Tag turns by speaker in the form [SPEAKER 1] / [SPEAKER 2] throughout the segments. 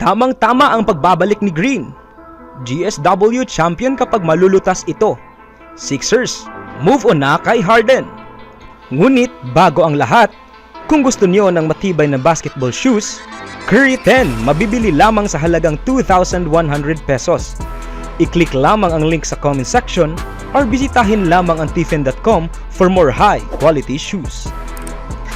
[SPEAKER 1] Tamang-tama ang pagbabalik ni Green. GSW champion kapag malulutas ito. Sixers, move on na kay Harden. Ngunit bago ang lahat, kung gusto niyo ng matibay na basketball shoes, Curry 10 mabibili lamang sa halagang 2,100 pesos. I-click lamang ang link sa comment section or bisitahin lamang ang tiffen.com for more high quality shoes.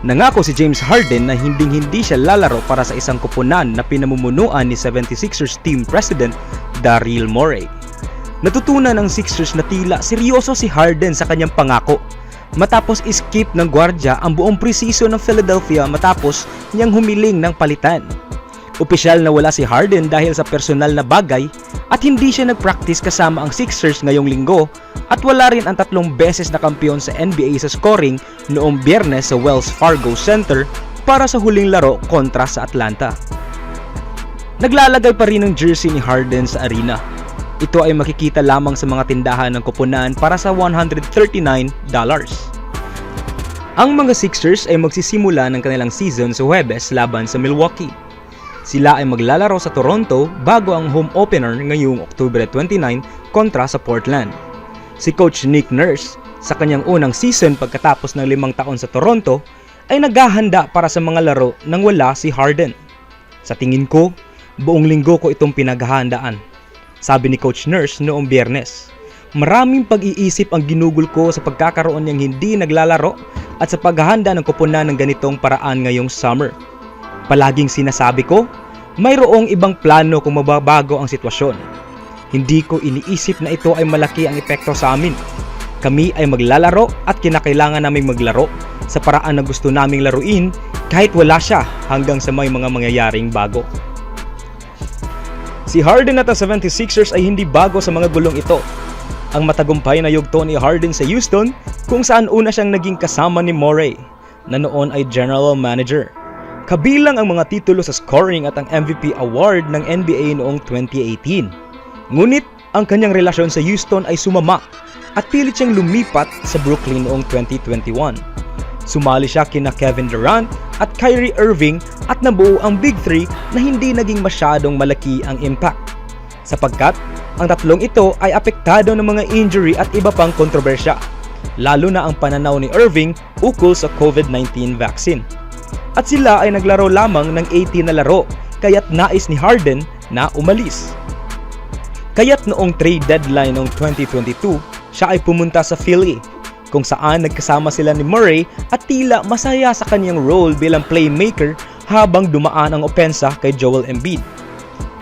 [SPEAKER 1] Nangako si James Harden na hindi siya lalaro para sa isang koponan na pinamumunuan ni 76ers team president Daryl Morey. Natutunan ng Sixers na tila seryoso si Harden sa kanyang pangako matapos skip ng gwardya ang buong preseason ng Philadelphia matapos niyang humiling ng palitan. Opisyal na wala si Harden dahil sa personal na bagay at hindi siya nag-practice kasama ang Sixers ngayong linggo at wala rin ang 3 beses na kampiyon sa NBA sa scoring noong Biyernes sa Wells Fargo Center para sa huling laro kontra sa Atlanta. Naglalagay pa rin ng jersey ni Harden sa arena. Ito ay makikita lamang sa mga tindahan ng koponan para sa $139. Ang mga Sixers ay magsisimula ng kanilang season sa Huwebes laban sa Milwaukee. Sila ay maglalaro sa Toronto bago ang home opener ngayong October 29 kontra sa Portland. Si Coach Nick Nurse, sa kanyang unang season pagkatapos ng 5 taon sa Toronto, ay naghahanda para sa mga laro nang wala si Harden. Sa tingin ko, buong linggo ko itong pinaghahandaan, sabi ni Coach Nurse noong Biyernes. Maraming pag-iisip ang ginugol ko sa pagkakaroon niyang hindi naglalaro at sa paghahanda ng koponan ng ganitong paraan ngayong summer. Palaging sinasabi ko, mayroong ibang plano kung mababago ang sitwasyon. Hindi ko iniisip na ito ay malaki ang epekto sa amin. Kami ay maglalaro at kinakailangan naming maglaro sa paraan na gusto naming laruin kahit wala siya hanggang sa may mga mangyayaring bago. Si Harden at ang 76ers ay hindi bago sa mga gulong ito. Ang matagumpay na yugto ni Harden sa Houston kung saan una siyang naging kasama ni Morey na noon ay general manager. Kabilang ang mga titulo sa scoring at ang MVP award ng NBA noong 2018. Ngunit ang kanyang relasyon sa Houston ay sumama at pilit siyang lumipat sa Brooklyn noong 2021. Sumali siya kina Kevin Durant at Kyrie Irving at nabuo ang Big Three na hindi naging masyadong malaki ang impact. Sapagkat ang tatlong ito ay apektado ng mga injury at iba pang kontrobersya, lalo na ang pananaw ni Irving ukol sa COVID-19 vaccine. At sila ay naglaro lamang ng 18 na laro, kaya't nais ni Harden na umalis. Kaya't noong trade deadline noong 2022, siya ay pumunta sa Philly, kung saan nagkasama sila ni Murray at tila masaya sa kanyang role bilang playmaker habang dumaan ang opensa kay Joel Embiid.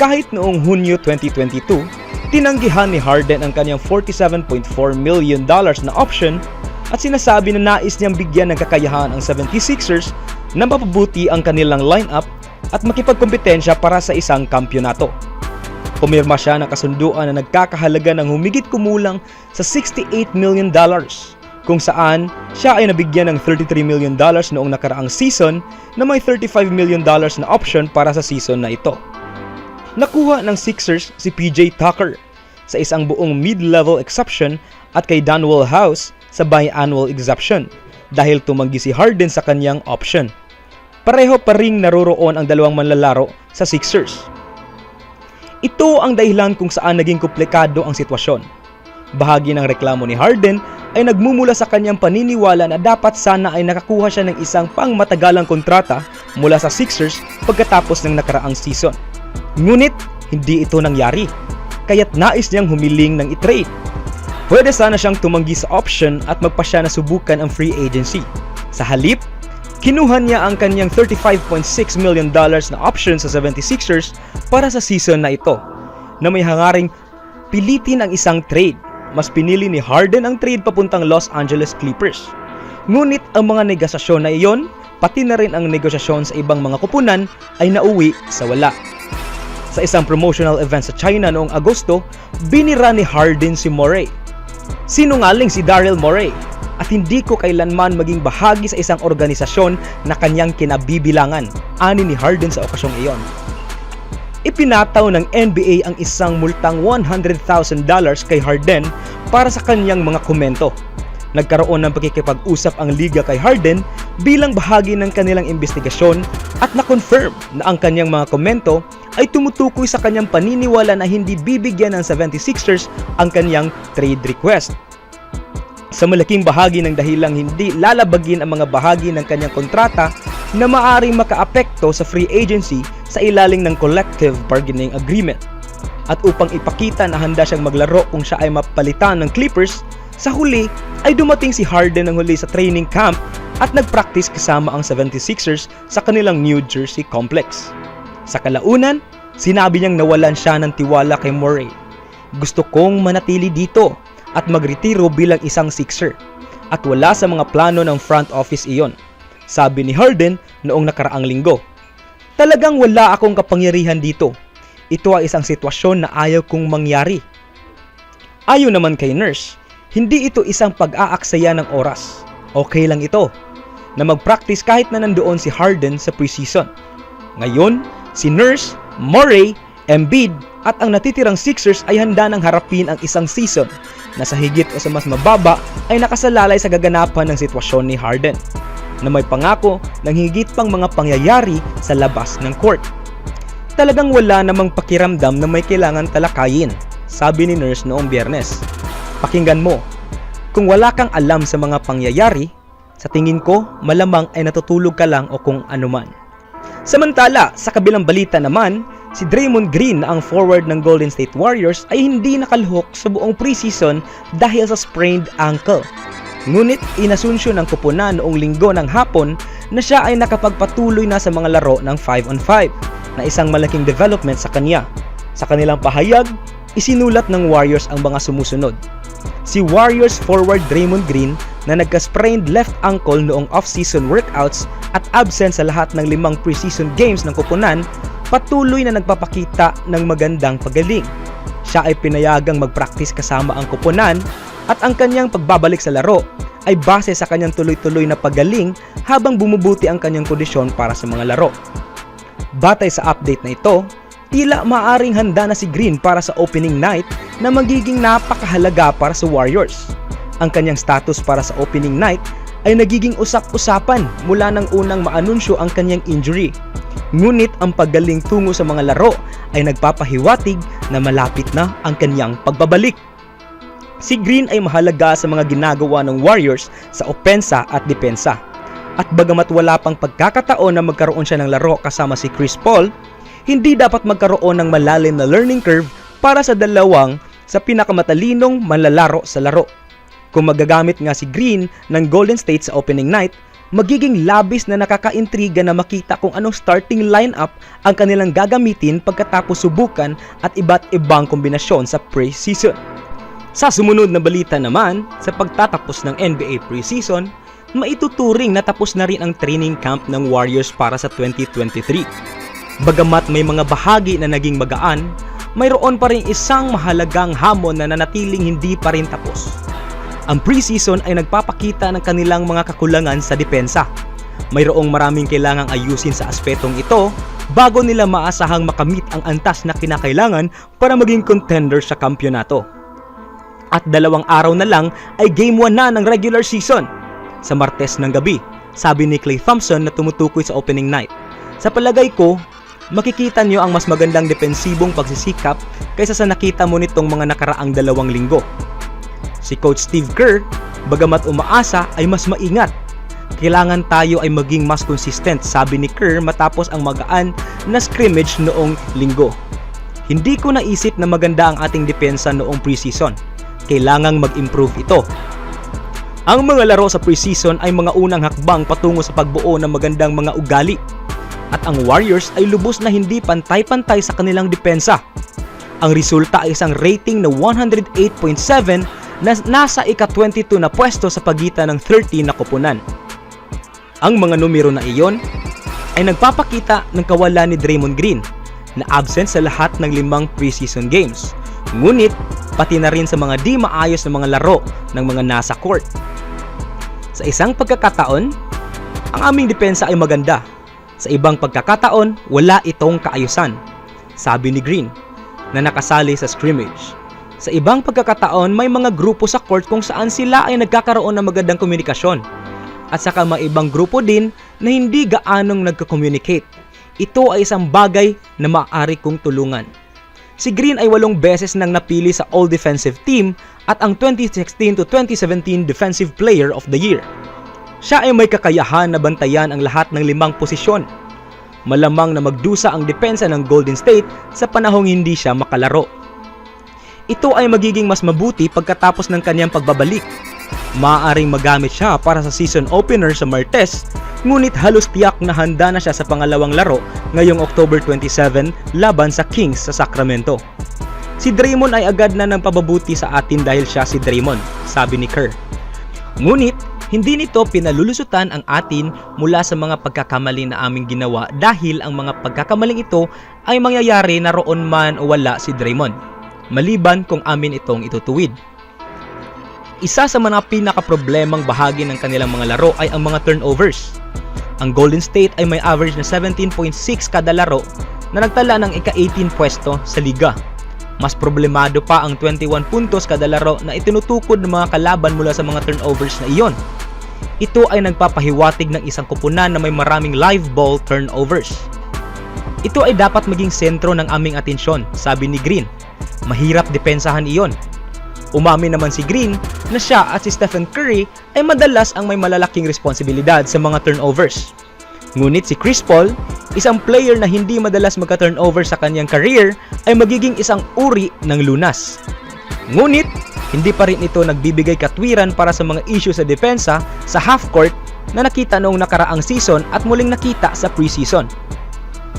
[SPEAKER 1] Kahit noong Hunyo 2022, tinanggihan ni Harden ang kanyang $47.4 million na option at sinasabi na nais niyang bigyan ng kakayahan ang 76ers na mapabuti ang kanilang lineup at makipagkompetensya para sa isang kampyonato. Pumirma siya ng kasunduan na nagkakahalaga ng humigit kumulang sa $68 million, kung saan siya ay nabigyan ng $33 million noong nakaraang season na may $35 million na option para sa season na ito. Nakuha ng Sixers si PJ Tucker sa isang buong mid-level exception at kay Danuel House sa biannual exception dahil tumanggi si Harden sa kanyang option. Pareho pa ring naroroon ang dalawang manlalaro sa Sixers. Ito ang dahilan kung saan naging komplikado ang sitwasyon. Bahagi ng reklamo ni Harden ay nagmumula sa kanyang paniniwala na dapat sana ay nakakuha siya ng isang pangmatagalang kontrata mula sa Sixers pagkatapos ng nakaraang season. Ngunit hindi ito nangyari, kaya't nais niyang humiling ng i-trade. Pwede sana siyang tumanggi sa option at magpasya na subukan ang free agency. Sa halip, kinuha niya ang kanyang $35.6 million na option sa 76ers para sa season na ito, na may hangaring pilitin ang isang trade. Mas pinili ni Harden ang trade papuntang Los Angeles Clippers. Ngunit ang mga negosasyon na iyon, pati na rin ang negosasyon sa ibang mga koponan ay nauwi sa wala. Sa isang promotional event sa China noong Agosto, binira ni Harden si Morey. Sinungaling si Daryl Morey at hindi ko kailanman maging bahagi sa isang organisasyon na kanyang kinabibilangan, ani ni Harden sa okasyong iyon. Ipinataw ng NBA ang isang multang $100,000 kay Harden para sa kanyang mga komento. Nagkaroon ng pakikipag-usap ang liga kay Harden bilang bahagi ng kanilang investigasyon at na-confirm na ang kanyang mga komento ay tumutukoy sa kanyang paniniwala na hindi bibigyan ng 76ers ang kanyang trade request. Sa malaking bahagi ng dahilang hindi lalabagin ang mga bahagi ng kanyang kontrata na maaaring makaapekto sa free agency sa ilalim ng collective bargaining agreement. At upang ipakita na handa siyang maglaro kung siya ay mapalitan ng Clippers, sa huli ay dumating si Harden ng huli sa training camp at nagpractice kasama ang 76ers sa kanilang New Jersey complex. Sa kalaunan, sinabi niyang nawalan siya ng tiwala kay Morey. Gusto kong manatili dito at magretiro bilang isang Sixer at wala sa mga plano ng front office iyon, sabi ni Harden noong nakaraang linggo. Talagang wala akong kapangyarihan dito. Ito ay isang sitwasyon na ayaw kong mangyari. Ayon naman kay Nurse, hindi ito isang pag-aaksaya ng oras. Okay lang ito na mag-practice kahit na nandoon si Harden sa preseason. Ngayon, si Nurse, Morey, Embiid at ang natitirang Sixers ay handa nang harapin ang isang season na sa higit o sa mas mababa ay nakasalalay sa gaganapan ng sitwasyon ni Harden na may pangako ng higit pang mga pangyayari sa labas ng court. Talagang wala namang pakiramdam na may kailangan talakayin, sabi ni Nurse noong Biyernes. Pakinggan mo, kung wala kang alam sa mga pangyayari, sa tingin ko malamang ay natutulog ka lang o kung anuman. Samantala, sa kabilang balita naman, si Draymond Green na ang forward ng Golden State Warriors ay hindi nakalhok sa buong preseason dahil sa sprained ankle. Ngunit inasunsyo ng kupunan noong linggo ng hapon na siya ay nakapagpatuloy na sa mga laro ng 5-on-5 na isang malaking development sa kanya. Sa kanilang pahayag, isinulat ng Warriors ang mga sumusunod. Si Warriors forward Draymond Green na nagka-sprained left ankle noong off-season workouts at absent sa lahat ng 5 preseason games ng kupunan, patuloy na nagpapakita ng magandang pagaling. Siya ay pinayagang mag-practice kasama ang kupunan at ang kanyang pagbabalik sa laro ay base sa kanyang tuloy-tuloy na pagaling habang bumubuti ang kanyang kondisyon para sa mga laro. Batay sa update na ito, tila maaring handa na si Green para sa opening night na magiging napakahalaga para sa Warriors. Ang kanyang status para sa opening night ay nagiging usap-usapan mula nang unang maanunsyo ang kanyang injury. Ngunit ang paggaling tungo sa mga laro ay nagpapahiwatig na malapit na ang kanyang pagbabalik. Si Green ay mahalaga sa mga ginagawa ng Warriors sa opensa at depensa. At bagamat wala pang pagkakataon na magkaroon siya ng laro kasama si Chris Paul, hindi dapat magkaroon ng malalim na learning curve para sa dalawang sa pinakamatalinong manlalaro sa laro. Kung magagamit nga si Green ng Golden State sa opening night, magiging labis na nakakaintriga na makita kung anong starting lineup ang kanilang gagamitin pagkatapos subukan at iba't ibang kombinasyon sa preseason. Sa sumunod na balita naman, sa pagtatapos ng NBA preseason, maituturing na tapos na rin ang training camp ng Warriors para sa 2023. Bagamat may mga bahagi na naging magaan, mayroon pa rin isang mahalagang hamon na nanatiling hindi pa rin tapos. Ang preseason ay nagpapakita ng kanilang mga kakulangan sa depensa. Mayroong maraming kailangang ayusin sa aspetong ito bago nila maasahang makamit ang antas na kinakailangan para maging contender sa kampyonato. At 2 araw na lang ay Game 1 na ng regular season. Sa Martes ng gabi, sabi ni Klay Thompson na tumutukoy sa opening night. Sa palagay ko, makikita nyo ang mas magandang depensibong pagsisikap kaysa sa nakita mo nitong mga nakaraang 2 linggo. Si Coach Steve Kerr, bagamat umaasa ay mas maingat. Kailangan tayo ay maging mas consistent, sabi ni Kerr matapos ang magaan na scrimmage noong linggo. Hindi ko naisip na maganda ang ating depensa noong preseason. Kailangang mag-improve ito. Ang mga laro sa preseason ay mga unang hakbang patungo sa pagbuo ng magandang mga ugali. At ang Warriors ay lubos na hindi pantay-pantay sa kanilang depensa. Ang resulta ay isang rating na 108.7 na nasa ika-22 na pwesto sa pagitan ng 30 na koponan. Ang mga numero na iyon ay nagpapakita ng kawalan ni Draymond Green na absent sa lahat ng 5 preseason games. Ngunit pati na rin sa mga di maayos na mga laro ng mga nasa court. Sa isang pagkakataon, ang aming depensa ay maganda. Sa ibang pagkakataon, wala itong kaayusan, sabi ni Green na nakasali sa scrimmage. Sa ibang pagkakataon, may mga grupo sa court kung saan sila ay nagkakaroon ng magandang komunikasyon. At saka may ibang grupo din na hindi gaanong nagko-communicate. Ito ay isang bagay na maaari kong tulungan. Si Green ay 8 beses nang napili sa All Defensive Team at ang 2016 to 2017 Defensive Player of the Year. Siya ay may kakayahan na bantayan ang lahat ng 5 posisyon. Malamang na magdusa ang depensa ng Golden State sa panahong hindi siya makalaro. Ito ay magiging mas mabuti pagkatapos ng kanyang pagbabalik. Maaaring magamit siya para sa season opener sa Martes, ngunit halos tiyak na handa na siya sa pangalawang laro ngayong October 27 laban sa Kings sa Sacramento. Si Draymond ay agad na nang pababuti sa atin dahil siya si Draymond, sabi ni Kerr. Ngunit, hindi nito pinalulusutan ang atin mula sa mga pagkakamali na aming ginawa dahil ang mga pagkakamaling ito ay mangyayari na roon man o wala si Draymond, maliban kung amin itong itutuwid. Isa sa mga pinaka-problemang bahagi ng kanilang mga laro ay ang mga turnovers. Ang Golden State ay may average na 17.6 kada laro na nagtala ng ika-18 pwesto sa liga. Mas problemado pa ang 21 puntos kada laro na itinutukod ng mga kalaban mula sa mga turnovers na iyon. Ito ay nagpapahiwatig ng isang koponan na may maraming live ball turnovers. Ito ay dapat maging sentro ng aming atensyon, sabi ni Green. Mahirap depensahan iyon. Umamin naman si Green na siya at si Stephen Curry ay madalas ang may malalaking responsibilidad sa mga turnovers. Ngunit si Chris Paul, isang player na hindi madalas magka-turnover sa kanyang career, ay magiging isang uri ng lunas. Ngunit, hindi pa rin ito nagbibigay katwiran para sa mga issue sa depensa sa half-court na nakita noong nakaraang season at muling nakita sa preseason.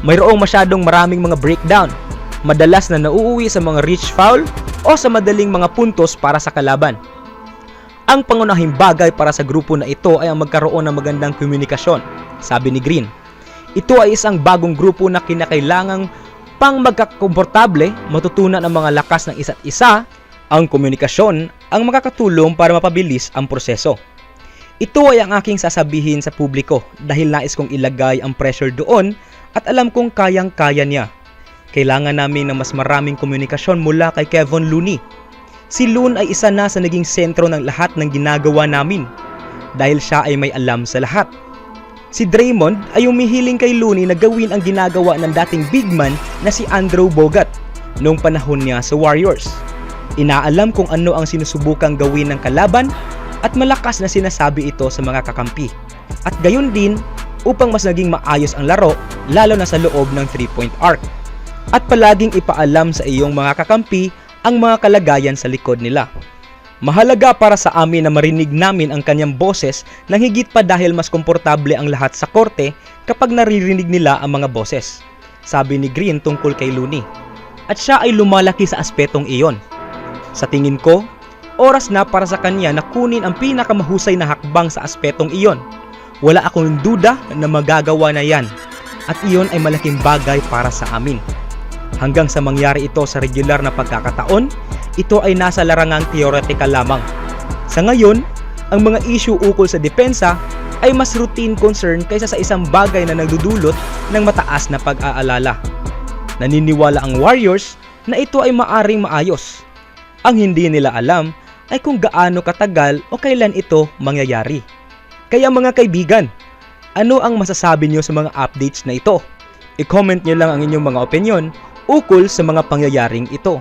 [SPEAKER 1] Mayroong masyadong maraming mga breakdown, madalas na nauuwi sa mga reach foul o sa madaling mga puntos para sa kalaban. Ang pangunahing bagay para sa grupo na ito ay ang magkaroon ng magandang komunikasyon, sabi ni Green. Ito ay isang bagong grupo na kinakailangang pang magkakomportable, matutunan ang mga lakas ng isa't isa. Ang komunikasyon ang makakatulong para mapabilis ang proseso. Ito ay ang aking sasabihin sa publiko dahil nais kong ilagay ang pressure doon at alam kong kayang-kaya niya. Kailangan namin ng mas maraming komunikasyon mula kay Kevon Looney. Si Loon ay isa na sa naging sentro ng lahat ng ginagawa namin dahil siya ay may alam sa lahat. Si Draymond ay umihiling kay Looney na gawin ang ginagawa ng dating big man na si Andrew Bogut noong panahon niya sa Warriors. Inaalam kung ano ang sinusubukang gawin ng kalaban at malakas na sinasabi ito sa mga kakampi. At gayon din upang mas naging maayos ang laro lalo na sa loob ng 3-point arc. At palaging ipaalam sa iyong mga kakampi ang mga kalagayan sa likod nila. Mahalaga para sa amin na marinig namin ang kanyang boses nang higit pa dahil mas komportable ang lahat sa korte kapag naririnig nila ang mga boses, sabi ni Green tungkol kay Looney. At siya ay lumalaki sa aspetong iyon. Sa tingin ko, oras na para sa kanya na kunin ang pinakamahusay na hakbang sa aspetong iyon. Wala akong duda na magagawa na yan at iyon ay malaking bagay para sa amin. Hanggang sa mangyari ito sa regular na pagkakataon, ito ay nasa larangang theoretical lamang. Sa ngayon, ang mga issue ukol sa depensa ay mas routine concern kaysa sa isang bagay na nagdudulot ng mataas na pag-aalala. Naniniwala ang Warriors na ito ay maaring maayos. Ang hindi nila alam ay kung gaano katagal o kailan ito mangyayari. Kaya mga kaibigan, ano ang masasabi nyo sa mga updates na ito? I-comment nyo lang ang inyong mga opinion ukol sa mga pangyayaring ito.